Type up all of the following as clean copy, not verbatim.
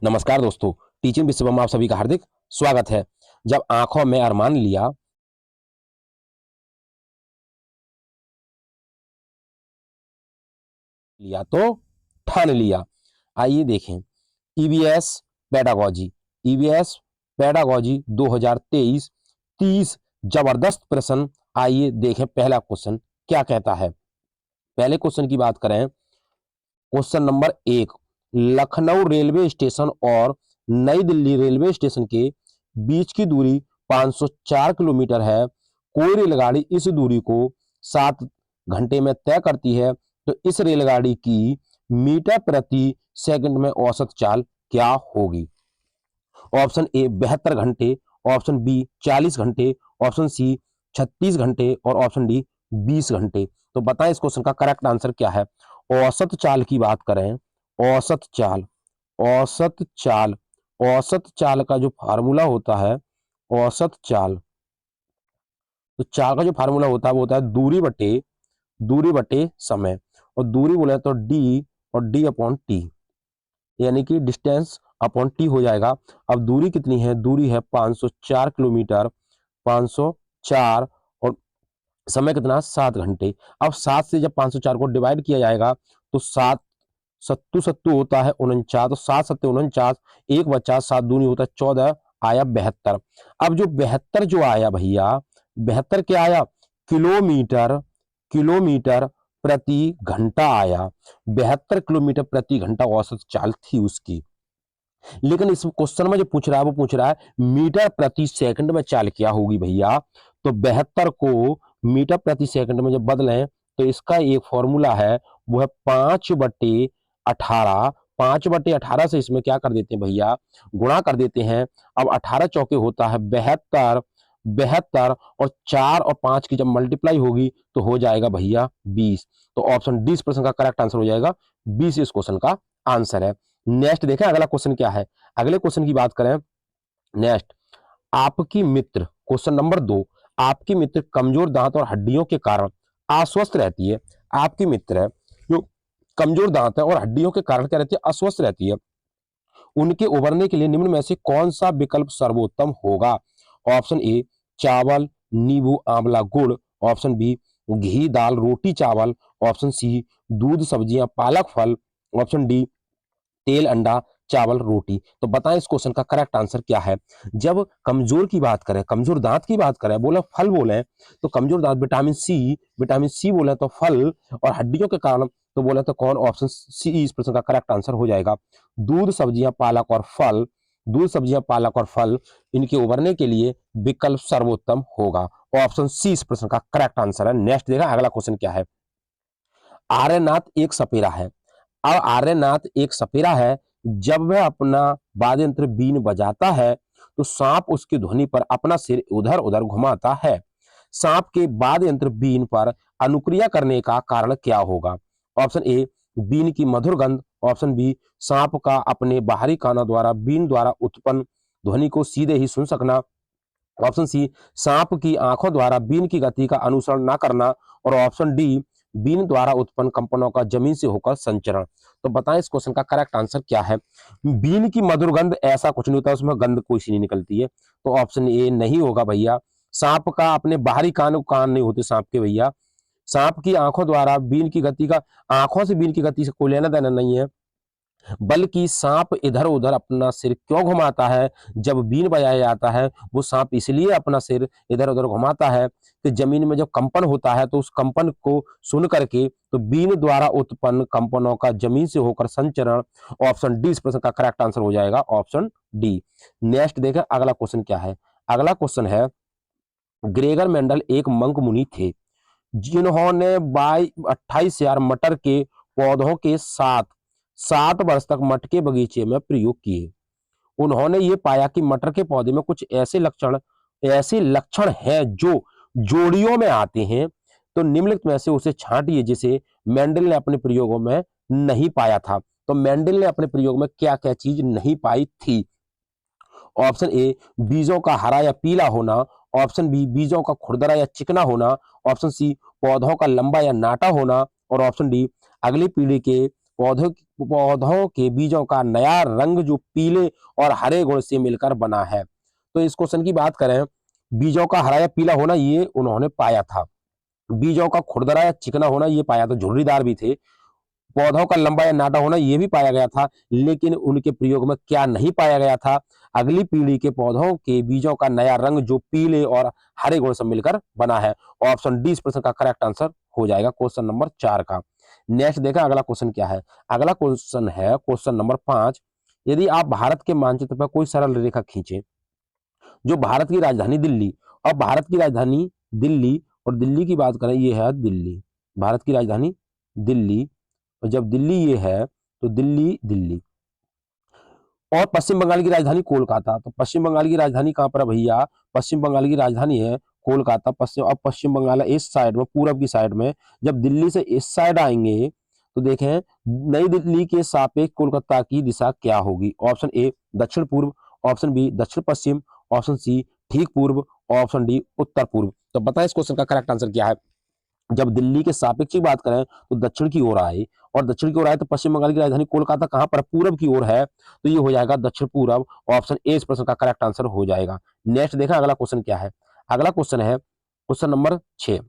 नमस्कार दोस्तों, टीचिंग विश्व में आप सभी का हार्दिक स्वागत है। जब आंखों में अरमान लिया तो ठान लिया। आइए देखें ईवीएस पेडागोजी। ईवीएस पेडागोजी 2023 30 जबरदस्त प्रश्न। आइए देखें पहला क्वेश्चन क्या कहता है। पहले क्वेश्चन की बात करें, question number 1, Lucknow railway station और नई दिल्ली रेलवे स्टेशन के बीच की दूरी 504 किलोमीटर है। कोई रेलगाड़ी इस दूरी को 7 घंटे में तय करती है, तो इस रेलगाड़ी की मीटर प्रति सेकंड में औसत चाल क्या होगी। ऑप्शन ए 72 घंटे, ऑप्शन बी 40 घंटे, ऑप्शन सी 36 घंटे और ऑप्शन डी 20 घंटे। तो बताएं इस क्वेश्चन का करेक्ट आंसर क्या है। औसत चाल की बात करें, औसत चाल, औसत चाल, औसत चाल का जो फार्मूला होता है, औसत चाल, तो चाल का जो फार्मूला होता है वो होता है दूरी बटे समय। और दूरी बोले तो डी, और डी अपॉन टी, यानी कि डिस्टेंस अपॉन टी हो जाएगा। अब दूरी कितनी है, दूरी है 504 किलोमीटर, 504, और समय कितना, 7 घंटे। अब 7 से जब 504 को डिवाइड किया जाएगा तो 7 सत्तू सत्तू होता है 49, तो 7 सत्ते 49, एक बच्चा 7 दूनी होता है 14, आया 72। अब जो 72 जो आया भैया, 72 क्या आया, किलोमीटर, किलोमीटर प्रति घंटा आया। 72 किलोमीटर प्रति घंटा औसत चाल थी उसकी। लेकिन इस क्वेश्चन में जो पूछ रहा है वो पूछ रहा है मीटर प्रति सेकंड में चाल क्या होगी भैया। तो 72 को मीटर प्रति सेकंड में जब बदलें तो इसका एक फॉर्मूला है, वो है 5/18। 5/18 से इसमें क्या कर देते हैं भैया, गुणा कर देते हैं। अब 18 चौके होता है 72, 72 और 4 और 5 की जब मल्टीप्लाई होगी तो हो जाएगा भैया 20। तो ऑप्शन डी इस प्रश्न का करेक्ट आंसर हो जाएगा, 20 इस क्वेश्चन का आंसर है। नेक्स्ट देखें अगला क्वेश्चन क्या है। अगले क्वेश्चन की बात करें, नेक्स्ट, आपकी मित्र, क्वेश्चन नंबर 2, आपकी मित्र कमजोर दांत और हड्डियों के कारण अस्वस्थ रहती है। आपकी मित्र है जो कमजोर दांत है और हड्डियों के कारण क्या रहती है, अस्वस्थ रहती है। उनके उबरने के लिए निम्न में से कौन सा विकल्प सर्वोत्तम होगा। ऑप्शन ए चावल नींबू आंवला गुड़, ऑप्शन बी घी दाल रोटी चावल, ऑप्शन सी दूध सब्जियां पालक फल, ऑप्शन डी तेल अंडा चावल रोटी। तो बताएं इस क्वेश्चन का करेक्ट आंसर क्या है। जब कमजोर की बात करें, कमजोर दांत की बात करें, बोले फल बोले तो कमजोर दांत विटामिन सी, विटामिन सी बोले तो फल, और हड्डियों के कारण तो बोले तो कौन, ऑप्शन सी इस प्रश्न का करेक्ट आंसर हो जाएगा। दूध सब्जियां पालक और फल, दूध सब्जियां पालक और फल, इनके उबरने के लिए विकल्प सर्वोत्तम होगा। ऑप्शन सी इस प्रश्न का करेक्ट आंसर है। नेक्स्ट देखा अगला क्वेश्चन क्या है। आर्यनाथ एक सपेरा है। अब आर्यनाथ एक सपेरा है, जब वह अपना वाद्य यंत्र बीन बजाता है तो सांप उसकी ध्वनि पर अपना सिर उधर उधर घुमाता है। सांप के वाद्य यंत्र बीन पर अनुक्रिया करने का कारण क्या होगा। ऑप्शन ए बीन की मधुर गंध, ऑप्शन बी सांप का अपने बाहरी कानों द्वारा बीन द्वारा उत्पन्न ध्वनि को सीधे ही सुन सकना, ऑप्शन सी सांप की आंखों द्वारा बीन की गति का अनुसरण न करना, और ऑप्शन डी बीन द्वारा उत्पन्न कंपनों का जमीन से होकर संचरण। तो बताएं इस क्वेश्चन का करेक्ट आंसर क्या है। बीन की मधुर गंध, ऐसा कुछ नहीं होता, उसमें गंध कोई सी नहीं निकलती है। तो ऑप्शन ए नहीं होगा भैया। सांप का अपने बाहरी कान नहीं होते सांप के भैया। सांप की आंखों द्वारा बीन की गति का, आंखों से बीन की गति से कोई लेना देना नहीं है, बल्कि सांप इधर उधर अपना सिर क्यों घुमाता है, जब बीन बजाया जाता है वो सांप इसलिए अपना सिर इधर उधर घुमाता है कि जमीन में जब कंपन होता है तो उस कंपन को सुन करके तो बीन द्वारा उत्पन्न कंपनों का जमीन से होकर संचरण। ऑप्शन डी इस प्रश्न का करेक्ट आंसर हो जाएगा, ऑप्शन डी। नेक्स्ट देखें अगला क्वेश्चन क्या है। अगला क्वेश्चन है, ग्रेगर मेंडल एक मंक मुनि थे जिन्होंने 28,000 मटर के पौधों के साथ 7 वर्ष तक मटके बगीचे में प्रयोग किए। उन्होंने ये पाया कि मटर के पौधे में कुछ ऐसे लक्षण हैं जो जोड़ियों में आते हैं। तो निम्नलिखित में से उसे छांटिए जिसे मेंडल ने अपने प्रयोगों में नहीं पाया था। तो मेंडल ने अपने प्रयोग में क्या क्या चीज नहीं पाई थी। ऑप्शन ए बीजों का हरा या पीला होना, ऑप्शन बी बीजों का खुरदरा या चिकना होना, ऑप्शन सी पौधों का लंबा या नाटा होना, और ऑप्शन डी अगली पीढ़ी के पौधों पौधों के बीजों का नया रंग जो पीले और हरे गुण से मिलकर बना है। तो इस क्वेश्चन की बात करें, बीजों का हरा या पीला होना ये उन्होंने पाया था। बीजों का खुरदरा या चिकना होना ये पाया था, झुर्रीदार भी थे। पौधों का लंबा या नाटा होना ये भी पाया गया था, लेकिन उनके प्रयोग में क्या नहीं पाया गया था? अगली पीढ़ी के पौधों के बीजों का नया रंग जो पीले और हरे गुण से मिलकर बना है। ऑप्शन डी इस प्रश्न का करेक्ट आंसर हो जाएगा क्वेश्चन नंबर 4 का। नेक्स्ट देखा अगला क्वेश्चन क्या है। अगला क्वेश्चन है क्वेश्चन नंबर 5। यदि आप भारत के मानचित्र पर कोई सरल रेखा खींचे जो भारत की राजधानी दिल्ली और भारत की राजधानी दिल्ली और दिल्ली की बात करें, ये है दिल्ली, भारत की राजधानी दिल्ली, और जब दिल्ली ये है तो दिल्ली दिल्ली, और पश्चिम बंगाल की राजधानी कोलकाता। तो पश्चिम बंगाल की राजधानी कहां पर है भैया? पश्चिम बंगाल की राजधानी है कोलकाता। अब पश्चिम बंगाल है इस साइड में, पूरब की साइड में। जब दिल्ली से इस साइड आएंगे तो देखें नई दिल्ली के सापेक्ष कोलकाता की दिशा क्या होगी? ऑप्शन ए दक्षिण पूर्व, ऑप्शन बी दक्षिण पश्चिम, ऑप्शन सी ठीक पूर्व, ऑप्शन डी उत्तर पूर्व। तो बताएं इस क्वेश्चन का करेक्ट आंसर क्या है। जब दिल्ली के सापेक्ष की बात करें तो दक्षिण की ओर आए, और दक्षिण की ओर आए तो पश्चिम बंगाल की राजधानी कोलकाता कहां पर? पूरब की ओर है, तो ये हो जाएगा दक्षिण पूरब। ऑप्शन ए इस प्रश्न का करेक्ट आंसर हो जाएगा। नेक्स्ट देखा अगला क्वेश्चन क्या है। अगला क्वेश्चन है क्वेश्चन नंबर 6।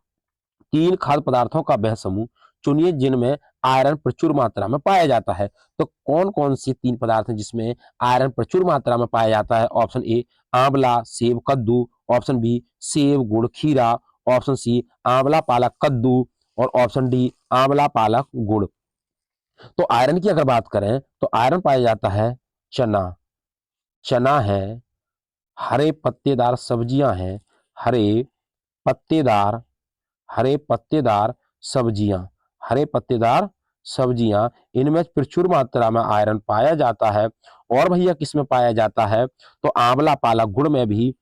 तीन खाद्य पदार्थों का वह समूह चुनिए जिनमें आयरन प्रचुर मात्रा में पाया जाता है। तो कौन कौन से तीन पदार्थ हैं जिसमें आयरन प्रचुर मात्रा में पाया जाता है? ऑप्शन ए आंवला सेब कद्दू, ऑप्शन बी सेब गुड़ खीरा, ऑप्शन सी आंवला पालक कद्दू, और ऑप्शन डी आंवला पालक गुड़। तो आयरन की अगर बात करें तो आयरन पाया जाता है चना, चना है, हरे पत्तेदार सब्जियां हैं, हरे पत्तेदार, हरे पत्तेदार सब्जियां, हरे पत्तेदार सब्जियां, इनमें प्रचुर मात्रा में आयरन पाया जाता है। और भैया किसमें पाया जाता है? तो आंवला पालक गुड़ में भी,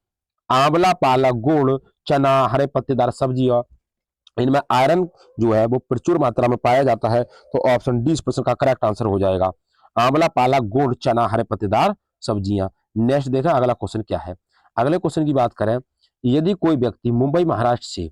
आंवला पालक गुड़ चना हरे पत्तेदार सब्जियां, इनमें आयरन जो है वो प्रचुर मात्रा में पाया जाता है। तो ऑप्शन डी इस प्रश्न का करेक्ट आंसर हो जाएगा, आंवला पालक गुड़ चना हरे पत्तेदार सब्जियां। नेक्स्ट देखा अगला क्वेश्चन क्या है। अगले क्वेश्चन की बात करें, यदि कोई व्यक्ति मुंबई महाराष्ट्र से,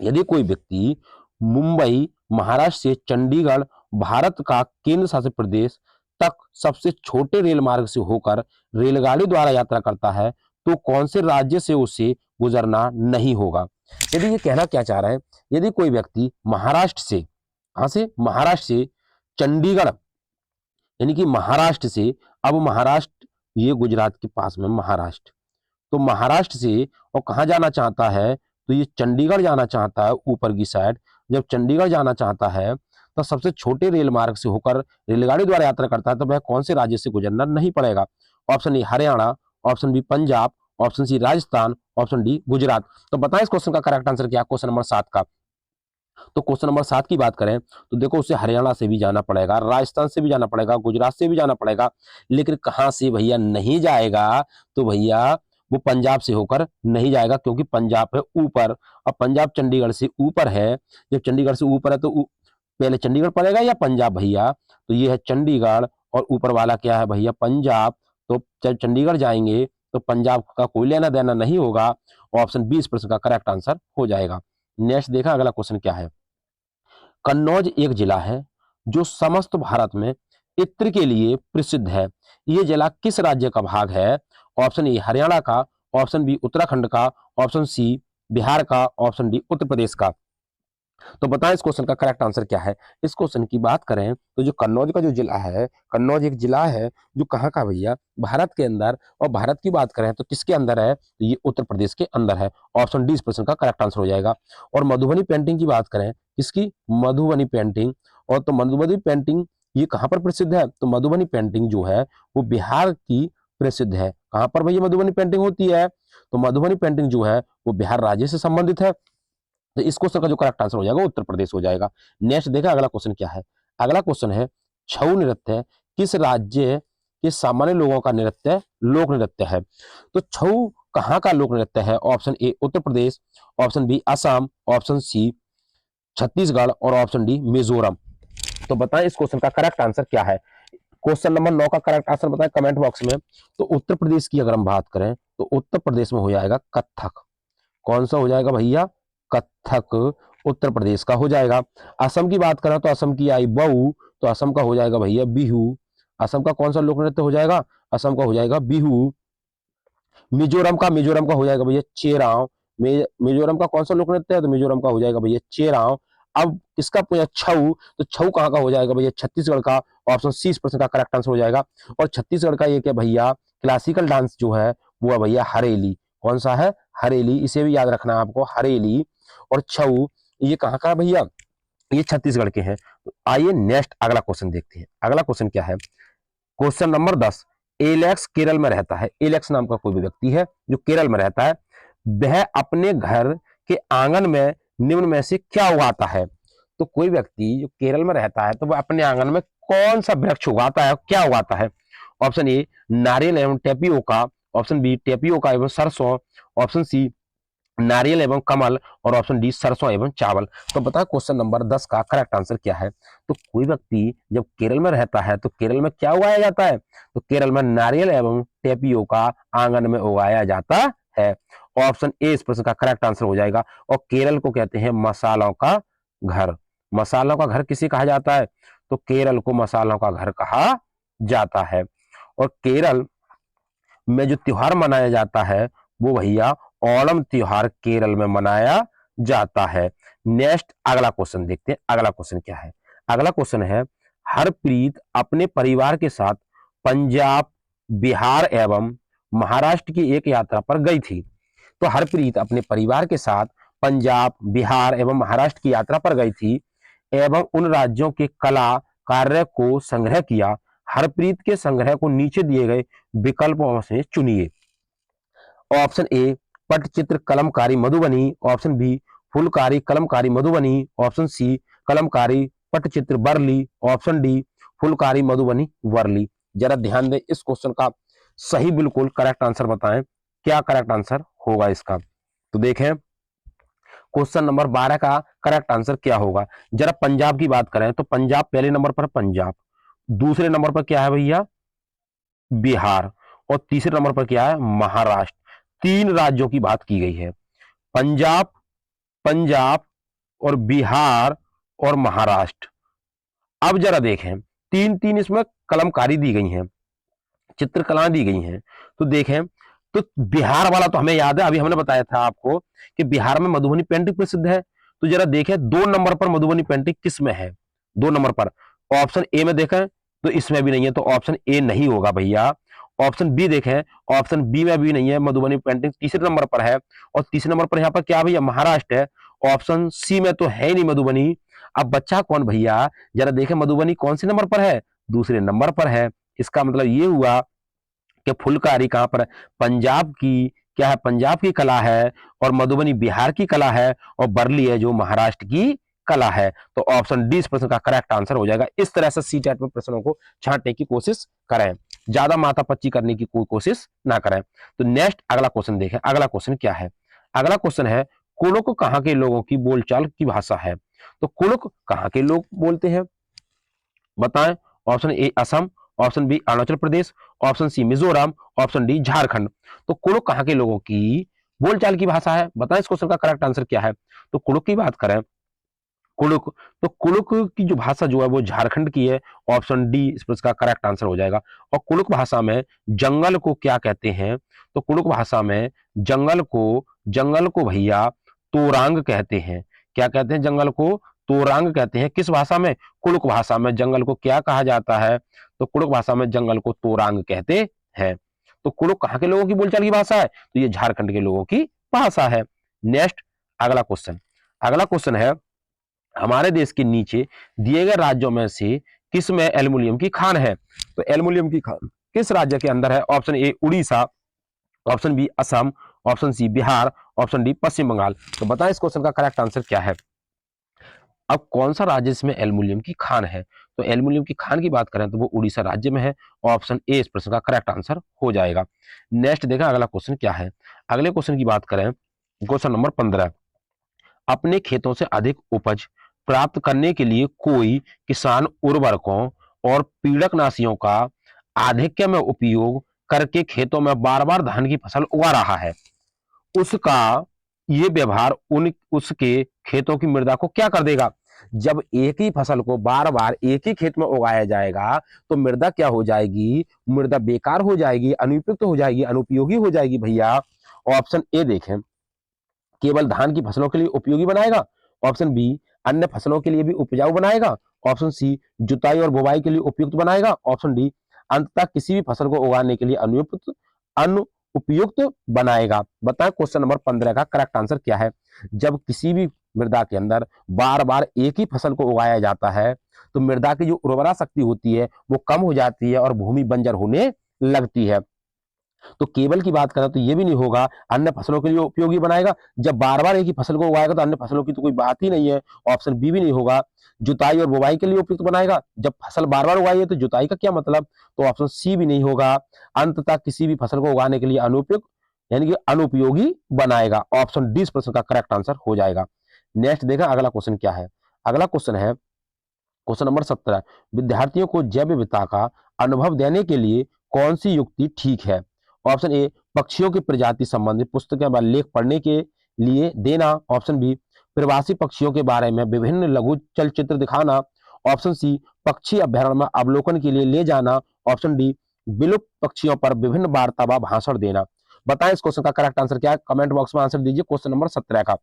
यदि कोई व्यक्ति मुंबई महाराष्ट्र से चंडीगढ़ भारत का केंद्र शासित प्रदेश तक सबसे छोटे रेल मार्ग से होकर रेलगाड़ी द्वारा यात्रा करता है, तो कौन से राज्य से उसे गुजरना नहीं होगा? यदि ये कहना क्या चाह रहे हैं, यदि कोई व्यक्ति महाराष्ट्र से, कहां से? महाराष्ट्र से चंडीगढ़, यानी कि महाराष्ट्र से, अब महाराष्ट्र ये गुजरात के पास में महाराष्ट्र, तो महाराष्ट्र से और कहां जाना चाहता है? तो ये चंडीगढ़ जाना चाहता है ऊपर की साइड। जब चंडीगढ़ जाना चाहता है तो सबसे छोटे रेल मार्ग से होकर रेलगाड़ी द्वारा यात्रा करता है, तो वह कौन से राज्य से गुजरना नहीं पड़ेगा? Option A Haryana, option B Punjab, option C Rajasthan, option D Gujarat. तो बताएं इस क्वेश्चन का करेक्ट आंसर क्या? क्वेश्चन नंबर 7 का। तो क्वेश्चन नंबर 7 की बात करें तो देखो उसे हरियाणा से भी जाना पड़ेगा, राजस्थान से भी जाना पड़ेगा, गुजरात से भी जाना पड़ेगा, लेकिन कहां से भैया नहीं जाएगा? तो भैया वो पंजाब से होकर नहीं जाएगा, क्योंकि पंजाब है ऊपर, और पंजाब चंडीगढ़ से ऊपर है। जब चंडीगढ़ से ऊपर है तो पहले चंडीगढ़ पड़ेगा या पंजाब भैया? तो ये है चंडीगढ़, और ऊपर वाला क्या है भैया? पंजाब। तो जब चंडीगढ़ जाएंगे तो पंजाब का कोई लेना देना नहीं होगा। ऑप्शन बी इस प्रश्न का करेक्ट आंसर हो जाएगा। नेक्स्ट देखा अगला क्वेश्चन क्या है। कन्नौज एक जिला है जो समस्त भारत में इत्र के लिए प्रसिद्ध है। यह जिला किस राज्य का भाग है? ऑप्शन ए हरियाणा का, ऑप्शन बी उत्तराखंड का, ऑप्शन सी बिहार का, ऑप्शन डी उत्तर प्रदेश का। तो बताएं इस क्वेश्चन का करेक्ट आंसर क्या है। इस क्वेश्चन की बात करें तो जो कन्नौज का जो जिला है, कन्नौज एक जिला है जो कहाँ का भैया? भारत के अंदर। और भारत की बात करें तो किसके अंदर है? तो ये उत्तर प्रदेश के अंदर है। ऑप्शन डी इस प्रश्न का करेक्ट आंसर हो जाएगा। और मधुबनी पेंटिंग की बात करें, किसकी? मधुबनी पेंटिंग। और तो मधुबनी पेंटिंग ये कहाँ पर प्रसिद्ध है? तो मधुबनी पेंटिंग जो है वो बिहार की प्रसिद्ध है। कहाँ पर भैया मधुबनी पेंटिंग होती है? तो मधुबनी पेंटिंग जो है वो बिहार राज्य से संबंधित है। तो इस क्वेश्चन का जो करेक्ट आंसर हो जाएगा उत्तर प्रदेश हो जाएगा। नेक्स्ट देखा अगला क्वेश्चन क्या है। अगला क्वेश्चन है छऊ नृत्य किस राज्य के सामान्य लोगों का नृत्य लोक नृत्य है? तो छऊ कहाँ का लोक नृत्य है? Option A Uttar Pradesh, option B Assam, option C Chhattisgarh, और ऑप्शन डी मिजोरम। तो बताएं इस क्वेश्चन का करेक्ट आंसर क्या है। क्वेश्चन नंबर 9 का करेक्ट आंसर बताएं कमेंट बॉक्स में। तो उत्तर प्रदेश की अगर हम बात करें तो उत्तर प्रदेश में हो जाएगा कथक। कौन सा हो जाएगा भैया? कथक उत्तर प्रदेश का हो जाएगा। असम की बात करें तो असम की आई बहू, तो असम का हो जाएगा भैया बिहू। असम का कौन सा लोक नृत्य हो जाएगा? असम का हो जाएगा बिहू। मिजोरम का हो जाएगा भैया चेराव। मिजोरम का कौन सा लोक नृत्य है? तो मिजोरम का हो जाएगा भैया चेराव। अब इसका पूछा छऊ, तो छऊ कहाँ का हो जाएगा भैया? छत्तीसगढ़ का। ऑप्शन सी इस प्रश्न का करेक्ट आंसर हो जाएगा। और छत्तीसगढ़ का ये क्या भैया क्लासिकल डांस जो है वो है भैया हरेली। कौन सा है? हरेली। इसे भी याद रखना है आपको, हरेली और छऊ ये कहाँ का है भैया? ये छत्तीसगढ़ के हैं। तो आइए नेक्स्ट अगला क्वेश्चन देखते हैं। अगला क्वेश्चन क्या है? Question number 10। एलेक्स केरल में रहता है। एलेक्स नाम का कोई भी व्यक्ति है जो केरल में रहता है। वह अपने घर के आंगन में निम्न में से क्या उगाता है? तो कोई व्यक्ति जो केरल में रहता है तो वह अपने आंगन में कौन सा वृक्ष उगाता है, क्या उगाता है? ऑप्शन ए नारियल एवं टेपियोका, ऑप्शन बी टेपियोका एवं सरसों, ऑप्शन सी नारियल एवं कमल और ऑप्शन डी सरसों एवं चावल। तो बताओ क्वेश्चन नंबर 10 का करेक्ट आंसर क्या है? तो कोई व्यक्ति जब केरल में रहता है तो केरल में क्या उगाया जाता है? तो केरल में नारियल एवं टेपियोका आंगन में उगाया जाता है। ऑप्शन ए इस प्रश्न का करेक्ट आंसर हो जाएगा। और केरल को कहते हैं मसालों का घर। मसालों का घर किसे कहा जाता है? तो केरल को मसालों का घर कहा जाता है। और केरल में जो त्योहार मनाया जाता है वो भैया ओणम त्योहार केरल में मनाया जाता है। नेक्स्ट अगला क्वेश्चन देखते हैं। अगला क्वेश्चन क्या है? अगला क्वेश्चन है हरप्रीत अपने परिवार के साथ पंजाब, बिहार एवं महाराष्ट्र की एक यात्रा पर गई थी। तो हरप्रीत अपने परिवार के साथ पंजाब, बिहार एवं महाराष्ट्र की यात्रा पर गई थी एवं उन राज्यों के कला कार्य को संग्रह किया। हरप्रीत के संग्रह को नीचे दिए गए विकल्पों से चुनिए। Option A Patachitra Kalamkari Madhubani, option B Phulkari Kalamkari Madhubani, option C Kalamkari Patachitra Warli, option D Phulkari Madhubani Warli. जरा ध्यान दें, इस क्वेश्चन का सही बिल्कुल करेक्ट आंसर बताएं, क्या करेक्ट आंसर होगा इसका? तो देखें क्वेश्चन नंबर 12 का करेक्ट आंसर क्या होगा। जरा पंजाब की बात करें तो पंजाब पहले नंबर पर पंजाब, दूसरे नंबर पर क्या है भैया? बिहार, और तीसरे नंबर पर क्या है? महाराष्ट्र। तीन राज्यों की बात की गई है, पंजाब, पंजाब और बिहार और महाराष्ट्र। अब जरा देखें, तीन तीन इसमें कलमकारी दी गई हैं, चित्रकला दी गई हैं। तो देखें, तो बिहार वाला तो हमें याद है, अभी हमने बताया था आपको कि बिहार में मधुबनी पेंटिंग प्रसिद्ध है। तो जरा देखें 2 नंबर पर मधुबनी पेंटिंग किस में है? 2 नंबर पर ऑप्शन ए में देखें तो इसमें भी नहीं है, तो ऑप्शन ए नहीं होगा भैया। ऑप्शन बी देखें, ऑप्शन बी में भी नहीं है, मधुबनी पेंटिंग तीसरे नंबर पर है। और तीसरे नंबर पर यहाँ पर क्या भैया? महाराष्ट्र है। ऑप्शन सी में तो है ही नहीं मधुबनी। अब बच्चा कौन भैया? जरा देखें मधुबनी कौन से नंबर पर है? दूसरे नंबर पर है। इसका मतलब ये हुआ कि फुलकारी कहां पर है? पंजाब की क्या है? पंजाब की कला है। और मधुबनी बिहार की कला है। और बरली है जो महाराष्ट्र की कला है। तो ऑप्शन डी इस प्रश्न का करेक्ट आंसर हो जाएगा। इस तरह से सी टेट में प्रश्नों को छांटने की कोशिश करें, ज्यादा माथापच्ची करने की कोई कोशिश ना करें। तो नेक्स्ट अगला क्वेश्चन देखें। अगला क्वेश्चन क्या है? अगला क्वेश्चन है कुड़ुक कहां के लोगों की बोलचाल की भाषा है? तो कुड़ुक कहां के लोग बोलते हैं बताएं? Option A Assam, option B Arunachal Pradesh, option C Mizoram, option D Jharkhand. तो कुड़ुक कहां के लोगों की बोलचाल की भाषा है? बताएं इस क्वेश्चन का करेक्ट आंसर क्या है? तो कुड़ुक की बात करें, कुड़ुक, तो कुड़ुक की जो भाषा जो है वो झारखंड की है। ऑप्शन डी इस प्रश्न का करेक्ट आंसर हो जाएगा। और कुड़ुक भाषा में जंगल को क्या कहते हैं? तो कुड़ुक भाषा में जंगल को भैया तोरांग कहते हैं। क्या कहते हैं? जंगल को तोरांग कहते हैं। किस भाषा में? कुड़ुक भाषा में जंगल को क्या कहा जाता है? तो कुड़ुक भाषा में जंगल को तोरांग कहते हैं। तो कुड़ुक कहां के लोगों की बोलचाल की भाषा है? तो ये झारखंड के लोगों की भाषा है। नेक्स्ट अगला क्वेश्चन। अगला क्वेश्चन है हमारे देश के नीचे दिए गए राज्यों में से किस में एल्युमिनियम की खान है? तो एल्युमिनियम की खान किस राज्य के अंदर है? Option A Orissa, option B Assam, option C Bihar, option D Paschim Bangal. तो बताएं इस क्वेश्चन का करेक्ट आंसर क्या है? अब कौन सा राज्य इसमें एल्युमिनियम की खान है? तो एल्युमिनियम की खान की बात करें तो वो उड़ीसा राज्य में है। ऑप्शन ए इस प्रश्न का करेक्ट आंसर हो जाएगा। नेक्स्ट देखा अगला क्वेश्चन क्या है। अगले क्वेश्चन की बात करें, क्वेश्चन नंबर 15। अपने खेतों से अधिक उपज प्राप्त करने के लिए कोई किसान उर्वरकों और पीड़कनाशियों का आधिक्य में उपयोग करके खेतों में बार बार धान की फसल उगा रहा है। उसका ये व्यवहार उसके खेतों की मृदा को क्या कर देगा? जब एक ही फसल को बार बार एक ही खेत में उगाया जाएगा तो मृदा क्या हो जाएगी, मृदा बेकार हो जाएगी, अनुपयुक्त हो जाएगी, अनुपयोगी हो जाएगी भैया। ऑप्शन ए देखें, केवल धान की फसलों के लिए उपयोगी बनाएगा। ऑप्शन बी, अन्य फसलों के लिए भी उपजाऊ बनाएगा। ऑप्शन सी, जुताई और बुवाई के लिए उपयुक्त बनाएगा। ऑप्शन डी, अंततः किसी भी फसल को उगाने के लिए अनुपयुक्त बनाएगा। बताएं क्वेश्चन नंबर 15 का करेक्ट आंसर क्या है। जब किसी भी मृदा के अंदर बार बार एक ही फसल को उगाया जाता है तो मृदा की जो उर्वरा शक्ति होती है वो कम हो जाती है और भूमि बंजर होने लगती है। तो केवल की बात करें तो ये भी नहीं होगा, अन्य फसलों के लिए उपयोगी बनाएगा। जब बार बार एक ही फसल को उगाएगा तो अन्य फसलों की तो कोई बात ही नहीं है। ऑप्शन बी भी नहीं होगा। जुताई और बुवाई के लिए उपयुक्त बनाएगा, जब फसल बार बार उगाई है तो जुताई का क्या मतलब। तो ऑप्शन सी भी नहीं होगा। अंततः किसी भी फसल को उगाने के लिए अनुपयुक्त यानी कि अनुपयोगी बनाएगा। ऑप्शन डी इस प्रश्न का करेक्ट आंसर हो जाएगा। नेक्स्ट देखा अगला क्वेश्चन क्या है। अगला क्वेश्चन है क्वेश्चन नंबर 17, विद्यार्थियों को जैव विविधता का अनुभव देने के लिए कौन सी युक्ति ठीक है। ऑप्शन ए, पक्षियों की प्रजाति संबंधित पुस्तकें व लेख पढ़ने के लिए देना। ऑप्शन बी, प्रवासी पक्षियों के बारे में विभिन्न लघु चलचित्र दिखाना। ऑप्शन सी, पक्षी अभ्यारण्य में अवलोकन के लिए ले जाना। ऑप्शन डी, विलुप्त पक्षियों पर विभिन्न वार्ता व भाषण देना। बताएं इस क्वेश्चन का करेक्ट आंसर क्या है, कमेंट बॉक्स में आंसर दीजिए क्वेश्चन नंबर 17 का।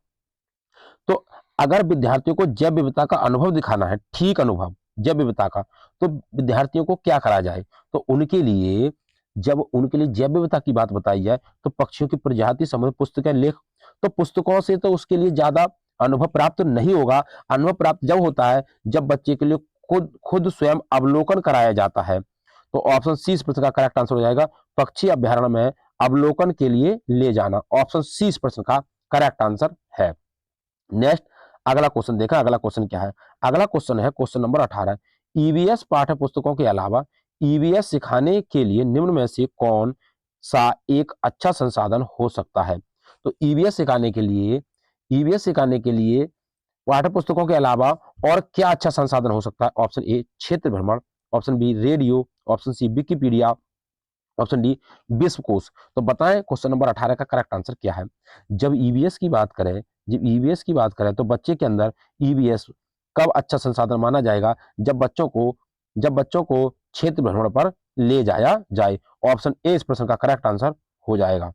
तो अगर विद्यार्थियों को जैव विविधता का अनुभव दिखाना है, ठीक अनुभव जैव विविधता का, तो विद्यार्थियों को क्या करा जाए। तो उनके लिए जब उनके लिए जैव विविधता की बात बताई जाए तो पक्षियों की प्रजाति संबंधित पुस्तकें लेख, तो पुस्तकों से तो उसके लिए ज्यादा अनुभव प्राप्त नहीं होगा। अनुभव प्राप्त जब होता है जब बच्चे के लिए खुद खुद स्वयं अवलोकन कराया जाता है। तो ऑप्शन सी इस प्रश्न का करेक्ट आंसर हो जाएगा, पक्षी अभ्यारण्य में अवलोकन के लिए ले जाना। ऑप्शन सी इस प्रश्न का करेक्ट आंसर है। नेक्स्ट अगला क्वेश्चन देखा, अगला क्वेश्चन क्या है। अगला क्वेश्चन है क्वेश्चन नंबर 18, ईवीएस पाठ्य पुस्तकों के अलावा ईवीएस सिखाने के लिए निम्न में से कौन सा एक अच्छा संसाधन हो सकता है। तो ईवीएस सिखाने के लिए पाठ्य पुस्तकों के अलावा और क्या अच्छा संसाधन हो सकता है। ऑप्शन ए, क्षेत्र भ्रमण। Option B, radio. Option C, Wikipedia. Option D, विश्वकोश। तो बताएं क्वेश्चन नंबर 18 का करेक्ट आंसर क्या है। जब ईवीएस की बात करें जब ईवीएस की बात करें तो बच्चे के अंदर ईवीएस कब अच्छा संसाधन माना जाएगा, जब बच्चों को क्षेत्र भ्रमण पर ले जाया जाए। ऑप्शन ए इस प्रश्न का करेक्ट आंसर हो जाएगा।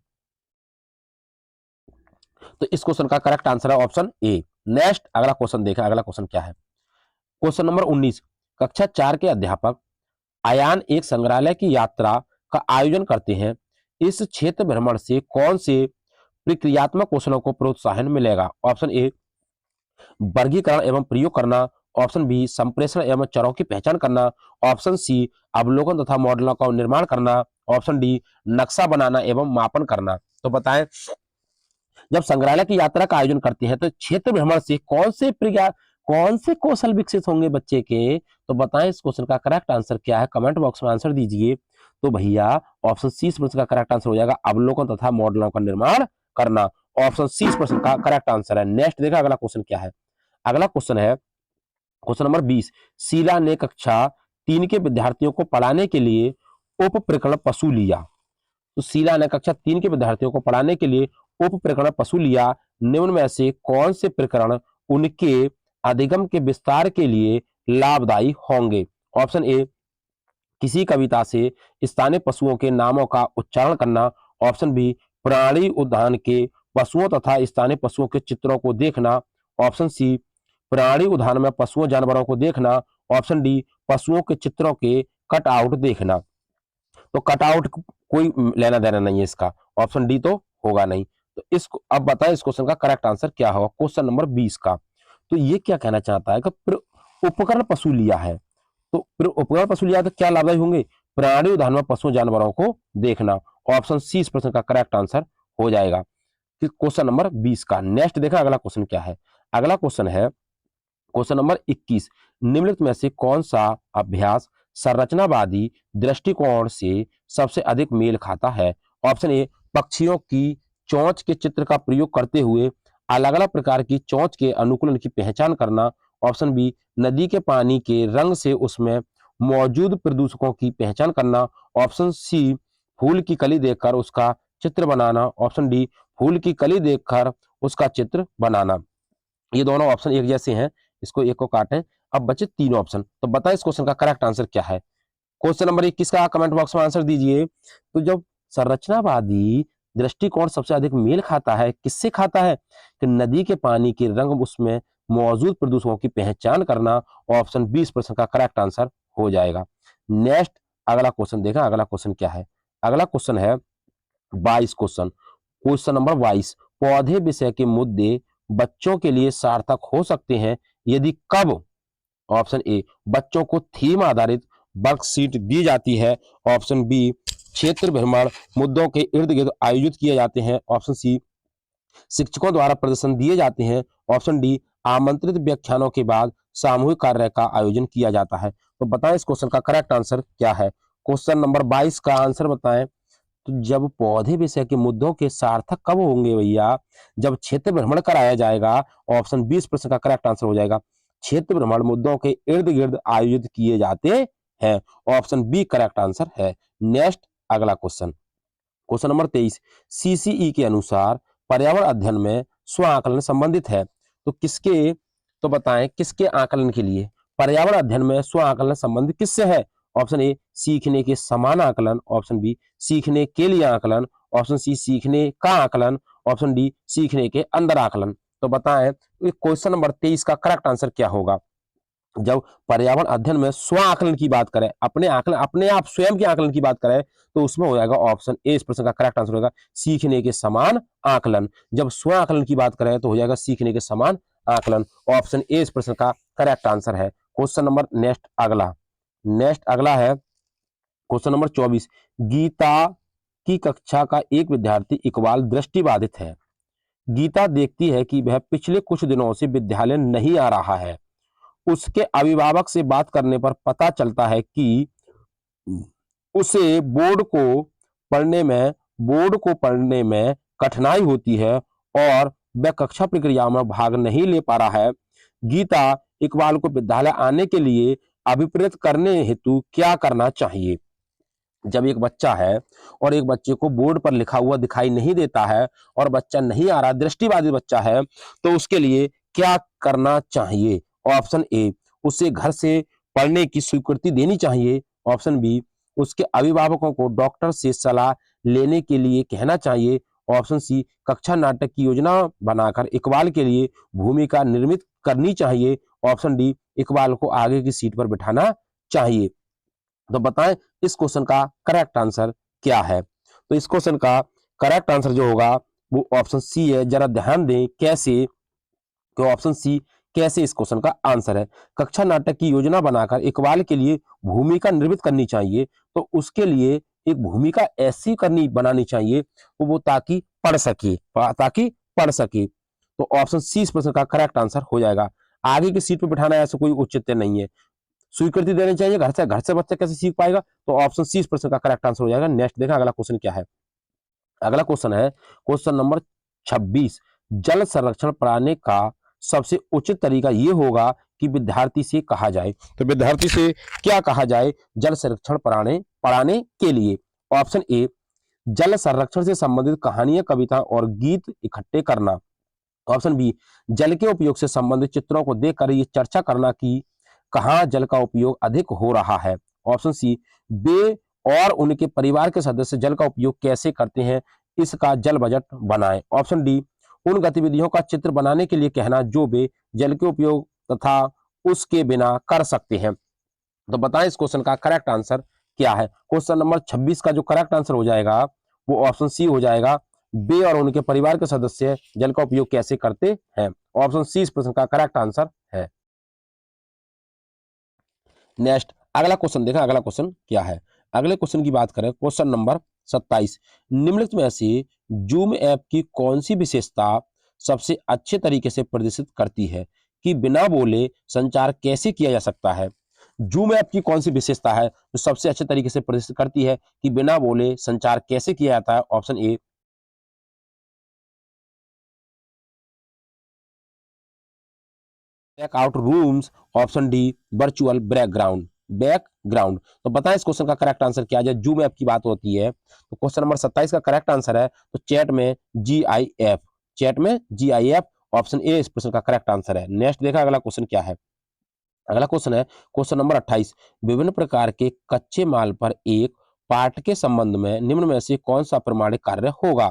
तो इस क्वेश्चन का करेक्ट आंसर है ऑप्शन ए। नेक्स्ट अगला क्वेश्चन देखें, अगला क्वेश्चन क्या है। क्वेश्चन नंबर 19, कक्षा 4 के अध्यापक अयान एक संग्रहालय की यात्रा का आयोजन करते हैं। इस क्षेत्र भ्रमण से कौन से प्रक्रियात्मक कौशलों को प्रोत्साहन मिलेगा। ऑप्शन ए, वर्गीकरण एवं प्रयोग करना। ऑप्शन बी, संप्रेषण एवं चरों की पहचान करना। ऑप्शन सी, अवलोकन तथा मॉडलों का निर्माण करना। ऑप्शन डी, नक्शा बनाना एवं मापन करना। तो बताएं, जब संग्रहालय की यात्रा का आयोजन करते हैं तो क्षेत्र भ्रमण से कौन से कौशल विकसित होंगे बच्चे के। तो बताएं इस क्वेश्चन का करेक्ट आंसर क्या है, कमेंट बॉक्स में आंसर दीजिए। तो भैया ऑप्शन सी इस प्रश्न का करेक्ट आंसर हो जाएगा, अवलोकन तथा मॉडलों का निर्माण करना। ऑप्शन सी इस प्रश्न का करेक्ट आंसर है। नेक्स्ट देखा अगला क्वेश्चन क्या है। अगला क्वेश्चन है क्वेश्चन नंबर 20, शीला ने कक्षा 3 के विद्यार्थियों को पढ़ाने के लिए उप प्रकरण पशु लिया। तो शीला ने कक्षा 3 के विद्यार्थियों को पढ़ाने के लिए उप प्रकरण पशु लिया। निम्न में से कौन से प्रकरण उनके अधिगम के विस्तार के लिए लाभदायी होंगे। ऑप्शन ए, किसी कविता से स्थानीय पशुओं के नामों का उच्चारण करना। ऑप्शन बी, प्राणी उद्यान के पशुओं तथा स्थानीय पशुओं के चित्रों को देखना। ऑप्शन सी, प्राणी उद्यान में पशुओं जानवरों को देखना। ऑप्शन डी, पशुओं के चित्रों के कट आउट देखना। तो कट आउट कोई लेना देना नहीं है इसका, ऑप्शन डी तो होगा नहीं। तो इसको अब बताएं इस क्वेश्चन का करेक्ट आंसर क्या होगा, क्वेश्चन नंबर 20 का। तो ये क्या कहना चाहता है कि उपकरण पशु लिया है, तो उपकरण पशु लिया तो क्या लाभदायी होंगे, प्राणी उद्यान में पशु जानवरों को देखना। ऑप्शन सी इस प्रश्न का करेक्ट आंसर हो जाएगा कि क्वेश्चन नंबर 20 का। नेक्स्ट देखा अगला क्वेश्चन क्या है। अगला क्वेश्चन है क्वेश्चन नंबर 21, निम्नलिखित में से कौन सा अभ्यास संरचनावादी दृष्टिकोण से सबसे अधिक मेल खाता है। ऑप्शन ए, पक्षियों की चोंच के चित्र का प्रयोग करते हुए अलग अलग प्रकार की चोंच के अनुकूलन की पहचान करना। ऑप्शन बी, नदी के पानी के रंग से उसमें मौजूद प्रदूषकों की पहचान करना। ऑप्शन सी, फूल की कली देखकर उसका चित्र बनाना। ऑप्शन डी, फूल की कली देखकर उसका चित्र बनाना। ये दोनों ऑप्शन एक जैसे हैं, इसको एक को काटें, अब बचे 3 ऑप्शन। तो बताएं इस क्वेश्चन का करेक्ट आंसर क्या है। क्वेश्चन नंबर 21 का कमेंट बॉक्स में आंसर दीजिए। तो जब संरचनावादी दृष्टिकोण सबसे अधिक मेल खाता है, किससे खाता है, कि नदी के पानी के रंग उसमें मौजूद प्रदूषकों की पहचान करना। ऑप्शन 20% का करेक्ट आंसर हो जाएगा। नेक्स्ट अगला क्वेश्चन देखा, अगला क्वेश्चन क्या है। अगला क्वेश्चन है 22 क्वेश्चन। क्वेश्चन नंबर 22, पौधे विषय के मुद्दे बच्चों के लिए सार्थक हो सकते हैं यदि कब। ऑप्शन ए, बच्चों को थीम आधारित वर्कशीट दी जाती है। ऑप्शन बी, क्षेत्र भ्रमण मुद्दों के इर्द गिर्द आयोजित किए जाते हैं। ऑप्शन सी, शिक्षकों द्वारा प्रदर्शन दिए जाते हैं। ऑप्शन डी, आमंत्रित व्याख्यानों के बाद सामूहिक कार्य का आयोजन किया जाता है। तो बताएं इस क्वेश्चन का करेक्ट आंसर क्या है। क्वेश्चन नंबर 22 का आंसर बताएं। तो जब पौधे विषय के मुद्दों के सार्थक कब होंगे भैया, जब क्षेत्र भ्रमण कराया जाएगा। ऑप्शन 20% का करेक्ट आंसर हो जाएगा। क्षेत्र भ्रमण मुद्दों के इर्द गिर्द आयोजित किए जाते हैं। ऑप्शन बी करेक्ट आंसर है। नेक्स्ट अगला क्वेश्चन, क्वेश्चन नंबर 23, सीसीई के अनुसार पर्यावरण अध्ययन में स्व आकलन संबंधित है। तो किसके, तो बताएं किसके आकलन के लिए पर्यावरण अध्ययन में स्व आकलन संबंधित किससे है। ऑप्शन ए, सीखने के समान आकलन। ऑप्शन बी, सीखने के लिए आकलन। ऑप्शन सी, सीखने का आकलन। ऑप्शन डी, सीखने के अंदर आकलन। तो बताएं क्वेश्चन नंबर 23 का करेक्ट आंसर क्या होगा। जब पर्यावरण अध्ययन में स्व आकलन की बात करें, अपने आकलन, अपने आप स्वयं के आकलन की बात करें, तो उसमें हो जाएगा ऑप्शन ए, इस प्रश्न का करेक्ट आंसर होगा सीखने के समान आकलन। जब स्व आकलन की बात करें तो हो जाएगा सीखने के समान आकलन। ऑप्शन ए इस प्रश्न का करेक्ट आंसर है। क्वेश्चन नंबर नेक्स्ट अगला है क्वेश्चन नंबर 24, गीता की कक्षा का एक विद्यार्थी इकबाल दृष्टिबाधित है। गीता देखती है कि वह पिछले कुछ दिनों से विद्यालय नहीं आ रहा है। उसके अभिभावक से बात करने पर पता चलता है कि उसे बोर्ड को पढ़ने में कठिनाई होती है और वह कक्षा प्रक्रिया में भाग नहीं ले पा रहा है। गीता इकबाल को विद्यालय आने के लिए अभिप्रेरित करने हेतु क्या करना चाहिए। जब एक बच्चा है और एक बच्चे को बोर्ड पर लिखा हुआ दिखाई नहीं देता है और बच्चा नहीं आ रहा, दृष्टिबाधित बच्चा है, तो उसके लिए क्या करना चाहिए। ऑप्शन ए, उसे घर से पढ़ने की स्वीकृति देनी चाहिए। ऑप्शन बी, उसके अभिभावकों को डॉक्टर से सलाह लेने के लिए कहना चाहिए। ऑप्शन सी, कक्षा नाटक की योजना बनाकर इकबाल के लिए भूमिका निर्मित करनी चाहिए। ऑप्शन डी, इकबाल को आगे की सीट पर बिठाना चाहिए। तो बताएं इस क्वेश्चन का करेक्ट आंसर क्या है। तो इस क्वेश्चन का करेक्ट आंसर जो होगा वो ऑप्शन सी है। जरा ध्यान दें कैसे, तो ऑप्शन सी कैसे इस क्वेश्चन का आंसर है। कक्षा नाटक की योजना बनाकर इकबाल के लिए भूमिका निर्मित करनी चाहिए। तो उसके लिए एक भूमिका ऐसी बनानी चाहिए वो ताकि पढ़ सके। तो ऑप्शन सी इस प्रश्न का करेक्ट आंसर हो जाएगा। आगे की सीट पर बिठाना ऐसा कोई औचित्य नहीं है, स्वीकृति देनी चाहिए। घर से बच्चा कैसे सीख पाएगा। तो ऑप्शन सी इस प्रश्न का करेक्ट आंसर हो जाएगा। नेक्स्ट देखा अगला क्वेश्चन क्या है। अगला क्वेश्चन है क्वेश्चन नंबर 26, जल संरक्षण पढ़ाने का सबसे उचित तरीका यह होगा कि विद्यार्थी से कहा जाए। तो विद्यार्थी से क्या कहा जाए जल संरक्षण पढ़ाने के लिए। ऑप्शन ए, जल संरक्षण से संबंधित कहानियां, कविता और गीत इकट्ठे करना। ऑप्शन बी, जल के उपयोग से संबंधित चित्रों को देखकर ये चर्चा करना कि कहाँ जल का उपयोग अधिक हो रहा है। ऑप्शन सी, वे और उनके परिवार के सदस्य जल का उपयोग कैसे करते हैं, इसका जल बजट बनाएं। ऑप्शन डी, उन गतिविधियों का चित्र बनाने के लिए कहना जो वे जल के उपयोग तथा उसके बिना कर सकते हैं। तो बताएं इस क्वेश्चन का करेक्ट आंसर क्या है। क्वेश्चन नंबर 26 का जो करेक्ट आंसर हो जाएगा वो ऑप्शन सी हो जाएगा, वे और उनके परिवार के सदस्य जल का उपयोग कैसे करते हैं। ऑप्शन सी इस प्रश्न का करेक्ट आंसर है। नेक्स्ट अगला क्वेश्चन देखा, अगला क्वेश्चन क्या है। अगले क्वेश्चन की बात करें, क्वेश्चन नंबर 27, निम्नलिखित में से जूम ऐप की कौन सी विशेषता सबसे अच्छे तरीके से प्रदर्शित करती है कि बिना बोले संचार कैसे किया जा सकता है। जूम ऐप की कौन सी विशेषता है जो सबसे अच्छे तरीके से प्रदर्शित करती है कि बिना बोले संचार कैसे किया जाता है। Option A, breakout rooms. Option D, virtual background. तो बताएं इस क्वेश्चन का करेक्ट आंसर क्या है। जब जूम ऐप की बात होती है तो क्वेश्चन नंबर 27 का करेक्ट आंसर है तो चैट में जी आई एफ ऑप्शन ए इस प्रश्न का करेक्ट आंसर है। नेक्स्ट देखा अगला क्वेश्चन क्या है। अगला क्वेश्चन है क्वेश्चन नंबर 28। विभिन्न प्रकार के कच्चे माल पर एक पार्ट के संबंध में निम्न में से कौन सा प्रमाणिक कार्य होगा।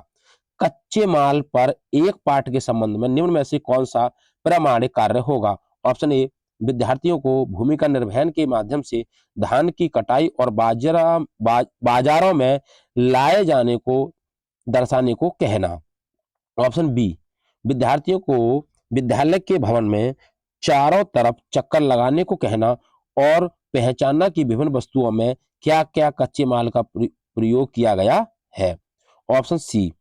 कच्चे माल पर एक पार्ट के संबंध में निम्न में से कौन सा प्रामाणिक कार्य होगा। ऑप्शन ए विद्यार्थियों को भूमि का निर्वहन के माध्यम से धान की कटाई और बाजारों में लाए जाने को दर्शाने को कहना। ऑप्शन बी विद्यार्थियों को विद्यालय के भवन में चारों तरफ चक्कर लगाने को कहना और पहचानना कि विभिन्न वस्तुओं में क्या क्या कच्चे माल का प्रयोग किया गया है। ऑप्शन सी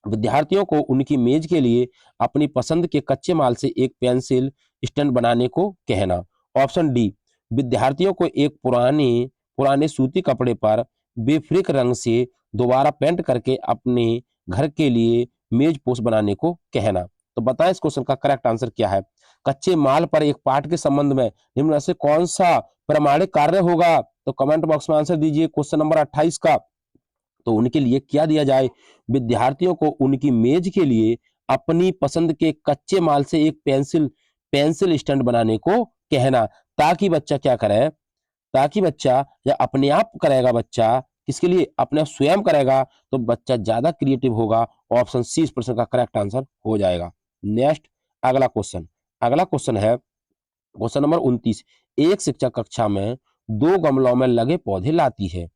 विद्यार्थियों को उनकी मेज के लिए अपनी पसंद के कच्चे माल से एक पेंसिल स्टैंड बनाने को कहना। ऑप्शन डी विद्यार्थियों को एक पुराने पुराने सूती कपड़े पर बेफिक्र रंग से दोबारा पेंट करके अपने घर के लिए मेज पोस्ट बनाने को कहना। तो बताएं इस क्वेश्चन का करेक्ट आंसर क्या है। कच्चे माल पर एक पार्ट के संबंध में निम्न में से कौन सा प्रमाणिक कार्य होगा। तो कमेंट बॉक्स में आंसर दीजिए क्वेश्चन नंबर 28 का। तो उनके लिए क्या दिया जाए, विद्यार्थियों को उनकी मेज के लिए अपनी पसंद के कच्चे माल से एक पेंसिल स्टैंड बनाने को कहना, ताकि बच्चा क्या करे, ताकि बच्चा या अपने आप करेगा, बच्चा किसके लिए, अपने स्वयं करेगा तो बच्चा ज्यादा क्रिएटिव होगा। ऑप्शन सी इस प्रश्न का करेक्ट आंसर हो जाएगा। नेक्स्ट अगला क्वेश्चन है क्वेश्चन नंबर 29। एक शिक्षक कक्षा में दो गमलों में लगे पौधे लाती है।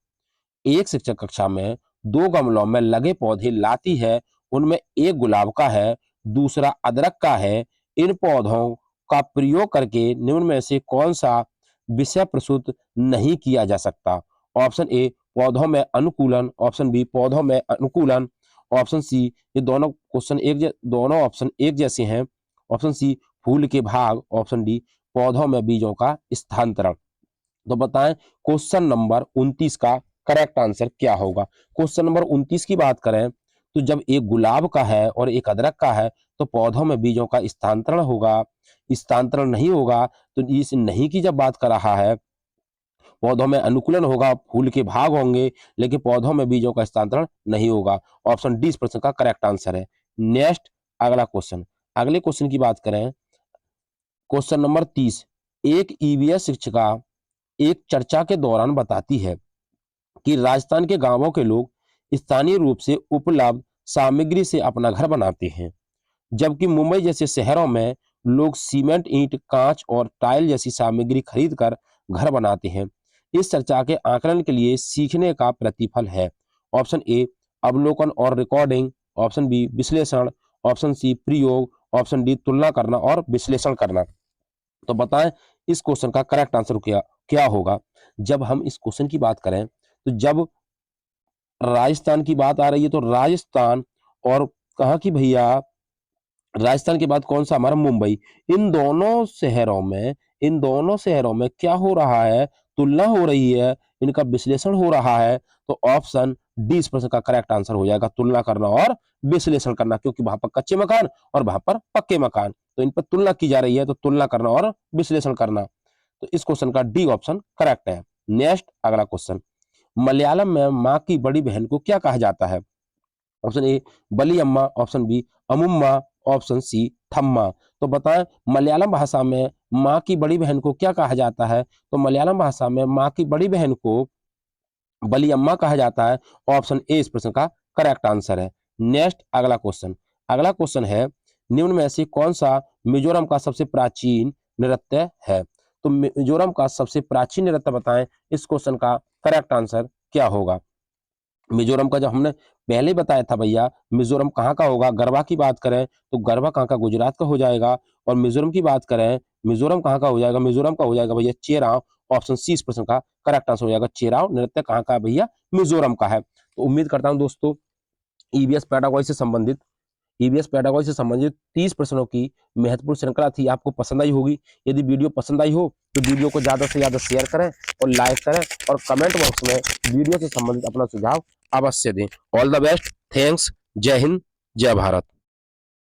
एक शिक्षक कक्षा में दो गमलों में लगे पौधे लाती है, उनमें एक गुलाब का है, दूसरा अदरक का है। इन पौधों का प्रयोग करके निम्न में से कौन सा विषय प्रस्तुत नहीं किया जा सकता। ऑप्शन ए पौधों में अनुकूलन, ऑप्शन बी पौधों में अनुकूलन, ऑप्शन सी ये दोनों ऑप्शन एक जैसे हैं, ऑप्शन सी फूल के भाग, ऑप्शन डी पौधों में बीजों का स्थानांतरण। तो बताएं क्वेश्चन नंबर 29 का करेक्ट आंसर क्या होगा। क्वेश्चन नंबर 29 की बात करें तो जब एक गुलाब का है और एक अदरक का है तो पौधों में बीजों का स्थानांतरण होगा, स्थानांतरण नहीं होगा। तो इस नहीं की जब बात कर रहा है, पौधों में अनुकूलन होगा, फूल के भाग होंगे, लेकिन पौधों में बीजों का स्थानांतरण नहीं होगा। ऑप्शन डी इस प्रश्न का करेक्ट आंसर है। नेक्स्ट अगले क्वेश्चन की बात करें क्वेश्चन नंबर 30। एक ईवीएस शिक्षिका एक चर्चा के दौरान बताती है कि राजस्थान के गांवों के लोग स्थानीय रूप से उपलब्ध सामग्री से अपना घर बनाते हैं, जबकि मुंबई जैसे शहरों में लोग सीमेंट, ईंट, कांच और टाइल जैसी सामग्री खरीद कर घर बनाते हैं। इस चर्चा के आकलन के लिए सीखने का प्रतिफल है। ऑप्शन ए अवलोकन और रिकॉर्डिंग, ऑप्शन बी विश्लेषण, ऑप्शन सी प्रयोग, ऑप्शन डी तुलना करना और विश्लेषण करना। तो बताएं इस क्वेश्चन का करेक्ट आंसर क्या होगा। जब हम इस क्वेश्चन की बात करें तो जब राजस्थान की बात आ रही है तो राजस्थान और कहा कि भैया राजस्थान के बाद कौन सा हमारा मुंबई, इन दोनों शहरों में क्या हो रहा है, तुलना हो रही है, इनका विश्लेषण हो रहा है। तो ऑप्शन डी इस प्रश्न का करेक्ट आंसर हो जाएगा, तुलना करना और विश्लेषण करना, क्योंकि वहां पर कच्चे मकान और वहां पर पक्के मकान, तो इन पर तुलना की जा रही है, तो तुलना करना और विश्लेषण करना। तो इस क्वेश्चन का डी ऑप्शन करेक्ट है। नेक्स्ट अगला क्वेश्चन, मलयालम में माँ की बड़ी बहन को क्या कहा जाता है। ऑप्शन ए बलियम्मा, ऑप्शन बी अमुम्मा, ऑप्शन सी थम्मा। तो बताएं मलयालम भाषा में माँ की बड़ी बहन को क्या कहा जाता है। तो मलयालम भाषा में माँ की बड़ी बहन को बलियम्मा कहा जाता है। ऑप्शन ए इस प्रश्न का करेक्ट आंसर है। नेक्स्ट अगला क्वेश्चन है निम्न में से कौन सा मिजोरम का सबसे प्राचीन नृत्य है। तो मिजोरम का सबसे प्राचीन नृत्य बताएं, इस क्वेश्चन का करेक्ट आंसर क्या होगा। मिजोरम का जब हमने पहले ही बताया था भैया, मिजोरम कहाँ का होगा, गरबा की बात करें तो गरबा कहाँ का, गुजरात का हो जाएगा। और मिजोरम की बात करें, मिजोरम कहाँ का हो जाएगा, मिजोरम का हो जाएगा भैया चेराव। ऑप्शन सी इस प्रश्न का करेक्ट आंसर हो जाएगा, चेराव नृत्य कहाँ का भैया, मिजोरम का है। तो उम्मीद करता हूँ दोस्तों ईवीएस पैडागोजी से संबंधित 30 प्रश्नों की महत्वपूर्ण श्रृंखला थी, आपको पसंद आई होगी। यदि वीडियो पसंद आई हो तो वीडियो को ज्यादा से ज्यादा शेयर करें और लाइक करें और कमेंट बॉक्स में वीडियो से संबंधित अपना सुझाव अवश्य दें। ऑल द बेस्ट, थैंक्स, जय हिंद, जय भारत।